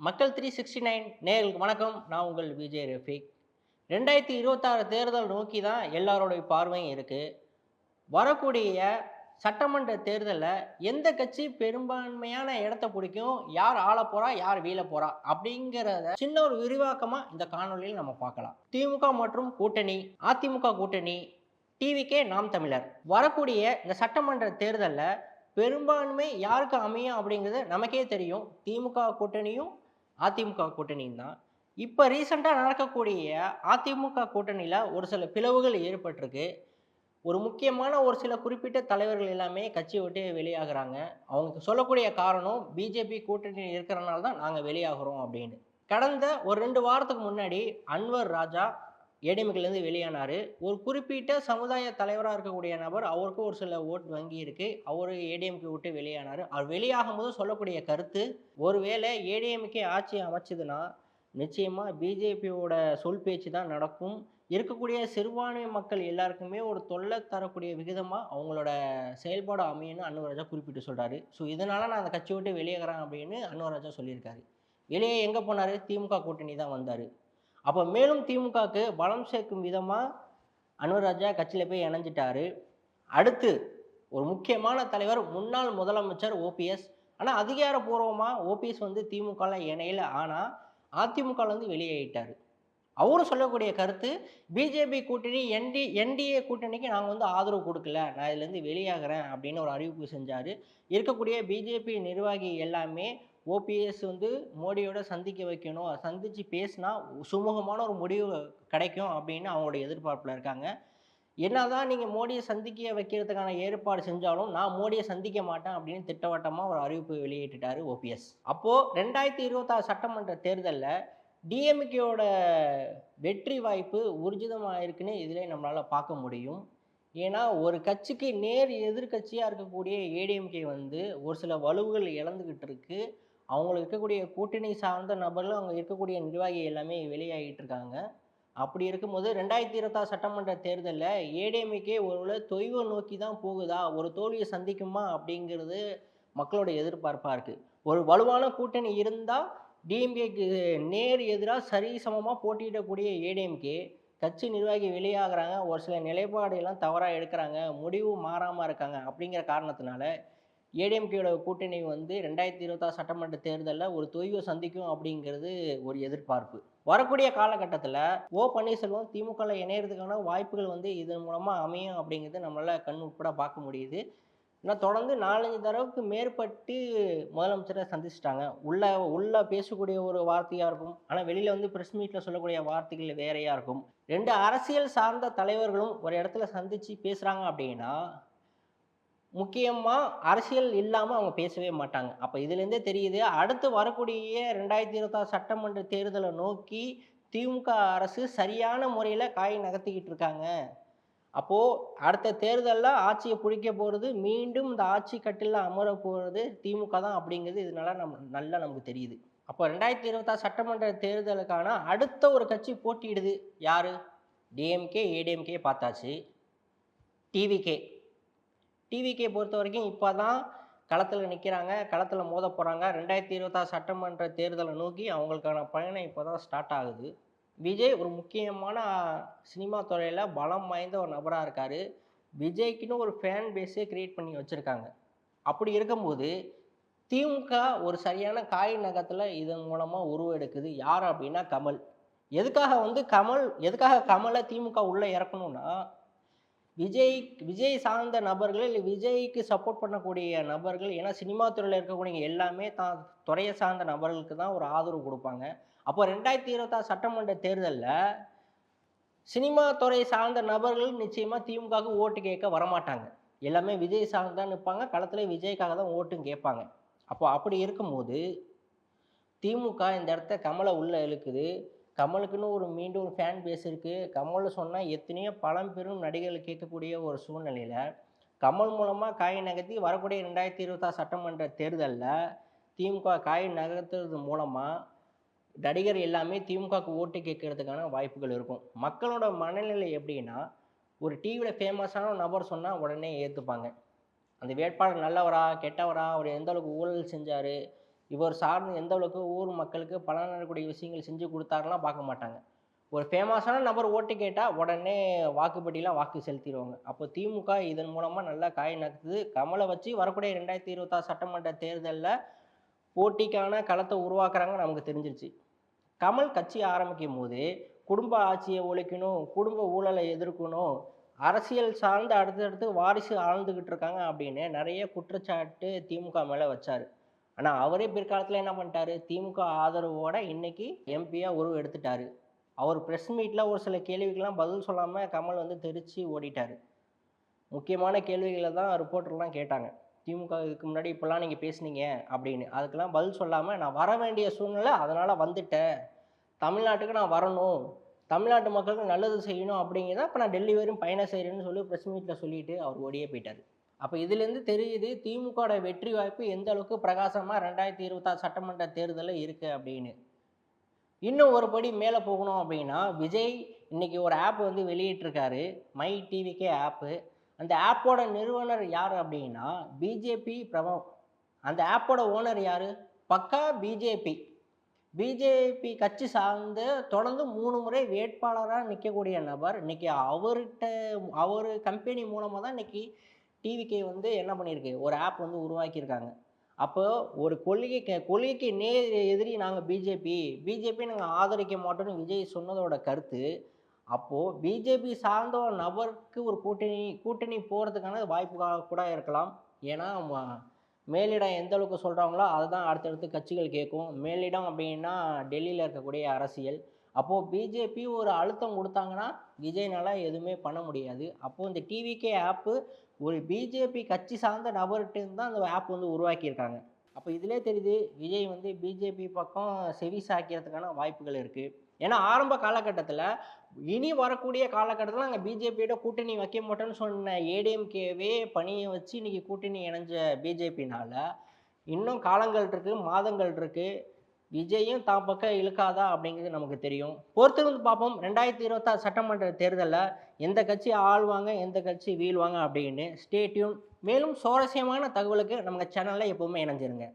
மக்கள் 369 நேயர்களுக்கு வணக்கம். நான் உங்கள் விஜய் ரஃபீக். 2026 தேர்தல் நோக்கி தான் எல்லாருடைய பார்வையும் இருக்கு. வரக்கூடிய சட்டமன்ற தேர்தல்ல எந்த கட்சி பெரும்பான்மையான இடத்த பிடிக்கும், யார் ஆளப் போறா, யார் வீழப் போறா அப்படிங்கிறத சின்ன ஒரு விரிவாக்கமா இந்த காணொளியில் நம்ம பார்க்கலாம். திமுக மற்றும் கூட்டணி, அதிமுக கூட்டணி, டிவிகே, நாம் தமிழர். வரக்கூடிய இந்த சட்டமன்ற தேர்தல்ல பெரும்பான்மை யாருக்கு அமையும் அப்படிங்கிறது நமக்கே தெரியும். திமுக கூட்டணியும் அதிமுக கூட்டணியும் தான். இப்ப ரீசெண்டா நடக்கக்கூடிய அதிமுக கூட்டணியில ஒரு சில பிளவுகள் ஏற்பட்டிருக்கு. ஒரு முக்கியமான ஒரு சில குறிப்பிட்ட தலைவர்கள் எல்லாமே கட்சிய விட்டு வெளியாகுறாங்க. அவங்க சொல்லக்கூடிய காரணம் பிஜேபி கூட்டணியில் இருக்கிறனால தான் நாங்க வெளியாகுறோம் அப்படின்னு. கடந்த ஒரு 2 வாரத்துக்கு முன்னாடி அன்வர் ராஜா ஏடிஎம்கேலேருந்து வெளியானாரு. ஒரு குறிப்பிட்ட சமுதாய தலைவரா இருக்கக்கூடிய நபர், அவருக்கும் ஒரு சில ஓட் வங்கி இருக்கு. அவரு ஏடிஎம்கே விட்டு வெளியானாரு. அவர் வெளியாகும்போது சொல்லக்கூடிய கருத்து, ஒருவேளை ஏடிஎம்கே ஆட்சி அமைச்சதுன்னா, நிச்சயமா பிஜேபியோட சொல் பேச்சு தான் நடக்கும். இருக்கக்கூடிய சிறுபான்மை மக்கள் எல்லாருக்குமே ஒரு தொல்லை தரக்கூடிய விகிதமா அவங்களோட செயல்பாடு அமையும்னு அன்வர் ராஜா குறிப்பிட்டு சொல்றாரு. ஸோ இதனால நான் அந்த கட்சிய விட்டு வெளியேறேன் அப்படின்னு அன்வர் ராஜா சொல்லியிருக்காரு. வெளியே எங்க போனாரு? திமுக கூட்டணி தான் வந்தாரு. அப்ப மேலும் திமுகவுக்கு பலம் சேர்க்கும் விதமா அன்வர் ராஜா கட்சியில போய் இணைஞ்சிட்டாரு. அடுத்து ஒரு முக்கியமான தலைவர் முன்னாள் முதலமைச்சர் ஓபிஎஸ். ஆனா அதிகாரப்பூர்வமா ஓபிஎஸ் வந்து திமுகல இணையல. ஆனா அதிமுகல இருந்து வெளியேறிட்டாரு. அவரும் சொல்லக்கூடிய கருத்து, பிஜேபி கூட்டணி என்டிஏ கூட்டணிக்கு நாங்க வந்து ஆதரவு கொடுக்கல. நான் இதுலேருந்து வெளியாகிறேன் அப்படின்னு ஒரு அறிவிப்பு செஞ்சாரு. இருக்கக்கூடிய பிஜேபி நிர்வாகி எல்லாமே ஓபிஎஸ் வந்து மோடியோட சந்திக்க வைக்கணும். சந்திச்சு பேசினா சுமூகமான ஒரு முடிவு கிடைக்கும் அப்படின்னு அவங்களோட எதிர்பார்ப்புல இருக்காங்க. என்னதான் நீங்க மோடியை சந்திக்க வைக்கிறதுக்கான ஏற்பாடு செஞ்சாலும் நான் மோடியை சந்திக்க மாட்டேன் அப்படின்னு திட்டவட்டமா ஒரு அறிவிப்பு வெளியிட்டுட்டாரு ஓபிஎஸ். அப்போ 2026 சட்டமன்ற தேர்தல்ல டிஎம்கேயோட வெற்றி வாய்ப்பு ஊர்ஜிதமாயிருக்குன்னு இதிலே நம்மளால பார்க்க முடியும். ஏன்னா ஒரு கட்சிக்கு நேர் எதிர்க்கட்சியா இருக்கக்கூடிய ஏடிஎம்கே வந்து ஒரு சில வலுவுகள் இழந்துகிட்டு இருக்கு. அவங்களுக்கு இருக்கக்கூடிய கூட்டணி சார்ந்த நபர்கள், அவங்க இருக்கக்கூடிய நிர்வாகி எல்லாமே வெளியாகிட்டு இருக்காங்க. அப்படி இருக்கும்போது 2026 சட்டமன்ற தேர்தல்ல ஏடிஎம்கே ஒருவேளை தொய்வை நோக்கி தான் போகுதா, ஒரு தோல்வியை சந்திக்குமா அப்படிங்கிறது மக்களோட எதிர்பார்ப்பா இருக்கு. ஒரு வலுவான கூட்டணி இருந்தா டிஎம்கேக்கு நேர் எதிரா சரிசமமா போட்டியிடக்கூடிய ஏடிஎம்கே கட்சி நிர்வாகி வெளியாகுறாங்க, ஒரு சில நிலைப்பாடு எல்லாம் தவறா எடுக்கிறாங்க, முடிவு மாறாம இருக்காங்க. அப்படிங்கிற காரணத்தினால ஏடிஎம்கேயோட கூட்டணி வந்து 2026 சட்டமன்ற தேர்தல்ல ஒரு தொய்வை சந்திக்கும் அப்படிங்கிறது ஒரு எதிர்பார்ப்பு. வரக்கூடிய காலகட்டத்துல பன்னீர்செல்வம் திமுகல இணையறதுக்கான வாய்ப்புகள் வந்து இதன் மூலமா அமையும் அப்படிங்கிறது நம்மளால கண் உட்பட பார்க்க முடியுது. ஏன்னா தொடர்ந்து 4, 5 தடவைக்கு மேற்பட்டு முதலமைச்சரை சந்திச்சுட்டாங்க. உள்ள உள்ள பேசக்கூடிய ஒரு வார்த்தையா இருக்கும். ஆனா வெளியில வந்து பிரஸ் மீட்ல சொல்லக்கூடிய வார்த்தைகள் வேறையா இருக்கும். 2 அரசியல் சார்ந்த தலைவர்களும் ஒரு இடத்துல சந்திச்சு பேசுறாங்க அப்படின்னா, முக்கியமா அரசியல் இல்லாம அவங்க பேசவே மாட்டாங்க. அப்ப இதிலிருந்தே தெரியுது, அடுத்து வரக்கூடிய 2026 சட்டமன்ற தேர்தலை நோக்கி திமுக அரசு சரியான முறையில காய் நகர்த்திக்கிட்டு இருக்காங்க. அப்போ அடுத்த தேர்தல்ல ஆட்சியை பிடிக்க போறது, மீண்டும் இந்த ஆட்சி கட்டில்ல அமர போறது திமுக தான் அப்படிங்கிறது இதனால நல்லா நமக்கு தெரியுது. அப்போ 2026 சட்டமன்ற தேர்தலுக்கான அடுத்த ஒரு கட்சி போட்டியிடுது. யாரு? டிஎம்கே, ஏடிஎம்கே பார்த்தாச்சு. டிவிகே. டிவிகே பொறுத்த வரைக்கும் இப்பதான் களத்துல நிக்கிறாங்க, களத்துல மோத போறாங்க. 2026 சட்டமன்ற தேர்தலை நோக்கி அவங்களுக்கான பயணம் இப்பதான் ஸ்டார்ட் ஆகுது. விஜய் ஒரு முக்கியமான சினிமா துறையில பலம் வாய்ந்த ஒரு நபரா இருக்காரு. விஜய்க்குன்னு ஒரு ஃபேன் பேஸே கிரியேட் பண்ணி வச்சிருக்காங்க. அப்படி இருக்கும்போது திமுக ஒரு சரியான காய் நகத்துல இதன் மூலமா உருவெடுக்குது. யார் அப்படின்னா கமல். எதுக்காக கமலை திமுக உள்ள இறக்கணும்னா, விஜய் சார்ந்த நபர்கள், இல்லை விஜய்க்கு சப்போர்ட் பண்ணக்கூடிய நபர்கள், ஏன்னா சினிமா துறையில் இருக்கக்கூடிய எல்லாமே தான் துறையை சார்ந்த நபர்களுக்கு தான் ஒரு ஆதரவு கொடுப்பாங்க. அப்போ 2026 சட்டமன்ற தேர்தலில் சினிமா துறை சார்ந்த நபர்கள் நிச்சயமா திமுகவுக்கு ஓட்டு கேட்க வரமாட்டாங்க. எல்லாமே விஜய் சார்ந்து தான் நிற்பாங்க. களத்துல விஜய்க்காக தான் ஓட்டும் கேட்பாங்க. அப்போ அப்படி இருக்கும்போது திமுக இந்த இடத்த கமலை உள்ள இழுக்குது. கமலுக்குன்னு ஒரு மீண்டும் ஒரு ஃபேன் பேஸ் இருக்கு. கமல் சொன்னா எத்தனையோ பழம்பெரும் நடிகர்கள் கேட்கக்கூடிய ஒரு சூழ்நிலையில கமல் மூலமா காய் நகர்த்தி வரக்கூடிய 2026 சட்டமன்ற தேர்தலில் திமுக காய் நகர்த்துறது மூலமா நடிகர் எல்லாமே திமுகவுக்கு ஓட்டு கேட்கறதுக்கான வாய்ப்புகள் இருக்கும். மக்களோட மனநிலை எப்படின்னா, ஒரு டிவியில் ஃபேமஸான நபர் சொன்னால் உடனே ஏற்றுப்பாங்க. அந்த வேட்பாளர் நல்லவரா, கெட்டவரா, அவர் எந்த அளவுக்கு ஊழல் செஞ்சார், இவர் சார்ந்து எந்த அளவுக்கு ஊர் மக்களுக்கு பலனக்கூடிய விஷயங்கள் செஞ்சு கொடுத்தாருலாம் பார்க்க மாட்டாங்க. ஒரு ஃபேமஸான நபர் ஓட்டு கேட்டால் உடனே வாக்குப்பட்டியில் வாக்கு செலுத்திடுவாங்க. அப்போ திமுக இதன் மூலமாக நல்லா காய் நகர்த்துது. கமலை வச்சு வரக்கூடிய 2026 சட்டமன்ற தேர்தலில் போட்டிக்கான களத்தை உருவாக்குறாங்க நமக்கு தெரிஞ்சிருச்சு. கமல் கட்சி ஆரம்பிக்கும் போது குடும்ப ஆட்சியை ஒழிக்கணும், குடும்ப ஊழலை எதிர்க்கணும், அரசியல் சார்ந்து அடுத்தடுத்து வாரிசு ஆழ்ந்துக்கிட்டு இருக்காங்க அப்படின்னு நிறைய குற்றச்சாட்டு திமுக மேலே வச்சார். ஆனால் அவரே பிற்காலத்தில் என்ன பண்ணிட்டாரு, திமுக ஆதரவோட இன்னைக்கு எம்பியாக உருவம் எடுத்துட்டாரு. அவர் ப்ரெஸ் மீட்டில் ஒரு சில கேள்விக்கெல்லாம் பதில் சொல்லாமல் கமல் வந்து தெரிச்சு ஓடிட்டார். முக்கியமான கேள்விகளை தான் ரிப்போர்ட்டர்லாம் கேட்டாங்க. திமுக இதுக்கு முன்னாடி இப்போல்லாம் நீங்கள் பேசுனீங்க அப்படின்னு. அதுக்கெல்லாம் பதில் சொல்லாமல் நான் வர வேண்டிய சூழ்நிலை அதனால் வந்துட்டேன், தமிழ்நாட்டுக்கு நான் வரணும், தமிழ்நாட்டு மக்களுக்கு நல்லது செய்யணும் அப்படிங்கிறத இப்போ நான் டெல்லி வரையும் பயணம் செய்கிறேன்னு சொல்லி ப்ரெஸ் மீட்டில் சொல்லிட்டு அவர் ஓடியே போயிட்டார். அப்போ இதுலேருந்து தெரியுது திமுகவோட வெற்றி வாய்ப்பு எந்த அளவுக்கு பிரகாசமாக 2026 சட்டமன்ற தேர்தலில் இருக்குது அப்படின்னு. இன்னும் ஒரு படி மேலே போகணும் அப்படின்னா, விஜய் இன்னைக்கு ஒரு ஆப் வந்து வெளியிட்டிருக்காரு, மை டிவிகே ஆப்பு. அந்த ஆப்போட நிறுவனர் யார் அப்படின்னா பிஜேபி பிரபவம். அந்த ஆப்போட ஓனர் யார், பக்கா பிஜேபி. பிஜேபி கட்சி சார்ந்து தொடர்ந்து 3 முறை வேட்பாளராக நிற்கக்கூடிய நபர். இன்னைக்கு அவர் கம்பெனி மூலமாக தான் இன்னைக்கு டிவிகே வந்து என்ன பண்ணியிருக்கு, ஒரு ஆப் வந்து உருவாக்கியிருக்காங்க. அப்போ ஒரு கொள்கைக்கு நேர் எதிரி நாங்கள் பிஜேபி நாங்கள் ஆதரிக்க மாட்டோம்னு விஜய் சொன்னதோட கருத்து. அப்போது பிஜேபி சார்ந்த ஒரு நபருக்கு ஒரு கூட்டணி போகிறதுக்கான வாய்ப்புகள் கூட இருக்கலாம். ஏன்னா மேலிடம் எந்த அளவுக்கு சொல்கிறாங்களோ அதுதான் அடுத்தடுத்து கட்சிகள் கேட்கும். மேலிடம் அப்படின்னா டெல்லியில் இருக்கக்கூடிய அரசியல். அப்போது பிஜேபி ஒரு அழுத்தம் கொடுத்தாங்கன்னா விஜய்னால எதுவுமே பண்ண முடியாது. அப்போது இந்த டிவிகே ஆப்பு ஒரு பிஜேபி கட்சி சார்ந்த நபர்கிட்ட தான் அந்த ஆப் வந்து உருவாக்கியிருக்காங்க. அப்போ இதிலே தெரியுது விஜய் வந்து பிஜேபி பக்கம் செவி சாய்க்கிறதுக்கான வாய்ப்புகள் இருக்குது. ஏன்னா ஆரம்ப காலகட்டத்தில், இனி வரக்கூடிய காலகட்டத்தில் நாங்கள் பிஜேபியோட கூட்டணி வைக்க மாட்டோம்னு சொன்ன ஏடிஎம்கேவே பணியை வச்சு இன்றைக்கி கூட்டணி இணைஞ்ச பிஜேபினால் இன்னும் காலங்கள் இருக்குது, மாதங்கள் இருக்குது. விஜயும் தான் பக்கம் இழுக்காதா அப்படிங்கிறது நமக்கு தெரியும். பொறுத்திருந்து பார்ப்போம் 2026 சட்டமன்ற தேர்தலில் எந்த கட்சி ஆள்வாங்க, எந்த கட்சி வீழ்வாங்க அப்படின்னு. Stay tune. மேலும் சுவாரஸ்யமான தகவலுக்கு நம்ம சேனலில் எப்போவுமே இணைஞ்சிருங்க.